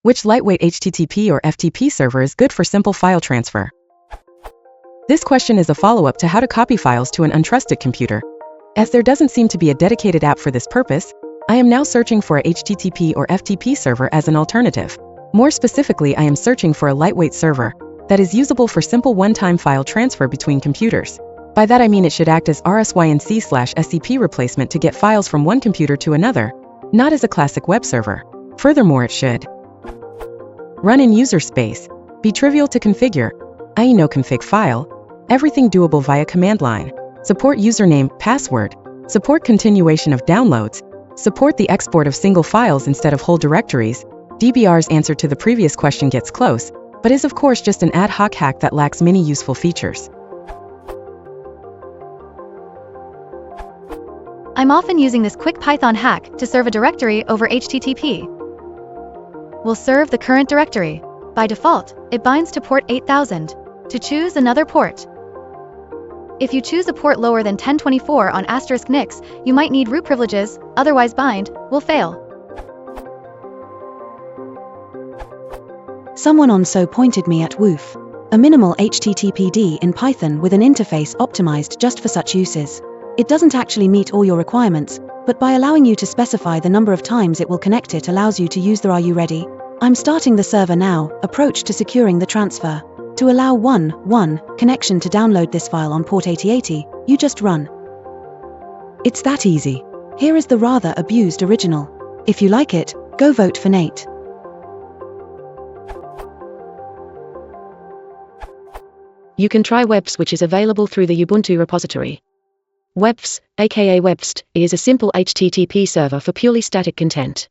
Which lightweight HTTP or FTP server is good for simple file transfer? This question is a follow-up to how to copy files to an untrusted computer. As there doesn't seem to be a dedicated app for this purpose, I am now searching for a HTTP or FTP server as an alternative. More specifically, I am searching for a lightweight server that is usable for simple one-time file transfer between computers. By that I mean it should act as RSYNC/SCP replacement to get files from one computer to another, not as a classic web server. Furthermore, it should run in user space, be trivial to configure, i.e. no config file, everything doable via command line, support username, password, support continuation of downloads, support the export of single files instead of whole directories. DBR's answer to the previous question gets close, but is of course just an ad hoc hack that lacks many useful features. I'm often using this quick Python hack to serve a directory over HTTP. We'll serve the current directory. By default, it binds to port 8000. To choose another port, if you choose a port lower than 1024 on *nix, you might need root privileges, otherwise bind will fail. Someone on so pointed me at woof, a minimal HTTPD in Python with an interface optimized just for such uses. It doesn't actually meet all your requirements, but by allowing you to specify the number of times it will connect, it allows you to use the "Are you ready? I'm starting the server now" approach to securing the transfer. To allow one connection to download this file on port 8080, you just run. It's that easy. Here is the rather abused original. If you like it, go vote for Nate. You can try webs, which is available through the Ubuntu repository. Webs, aka Webst, is a simple HTTP server for purely static content.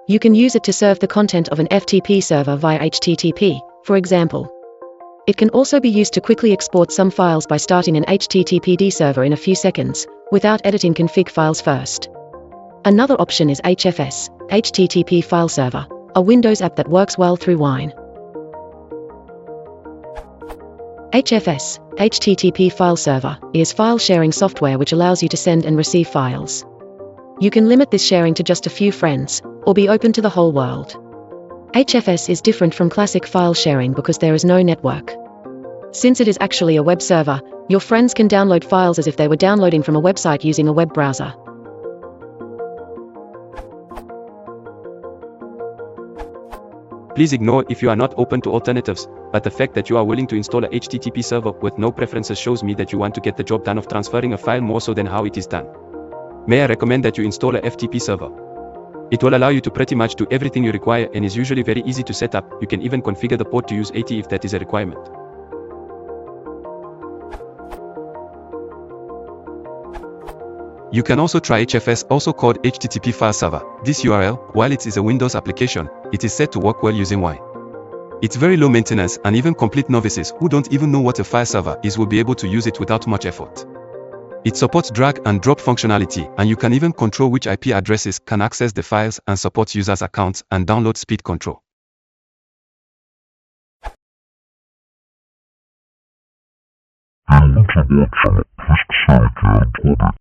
You can use it to serve the content of an FTP server via HTTP, for example. It can also be used to quickly export some files by starting an HTTPD server in a few seconds, without editing config files first. Another option is HFS, HTTP File Server, a Windows app that works well through Wine. HFS, HTTP File Server, is file sharing software which allows you to send and receive files. You can limit this sharing to just a few friends, or be open to the whole world. HFS is different from classic file sharing because there is no network. Since it is actually a web server, your friends can download files as if they were downloading from a website using a web browser. Please ignore if you are not open to alternatives, but the fact that you are willing to install a HTTP server with no preferences shows me that you want to get the job done of transferring a file more so than how it is done. May I recommend that you install a FTP server? It will allow you to pretty much do everything you require and is usually very easy to set up. You can even configure the port to use 80 if that is a requirement. You can also try HFS, also called HTTP File Server. This URL, while it is a Windows application, it is said to work well using Wine. It's very low maintenance, and even complete novices who don't even know what a file server is will be able to use it without much effort. It supports drag and drop functionality, and you can even control which IP addresses can access the files and supports users' accounts and download speed control. I want to watch some security and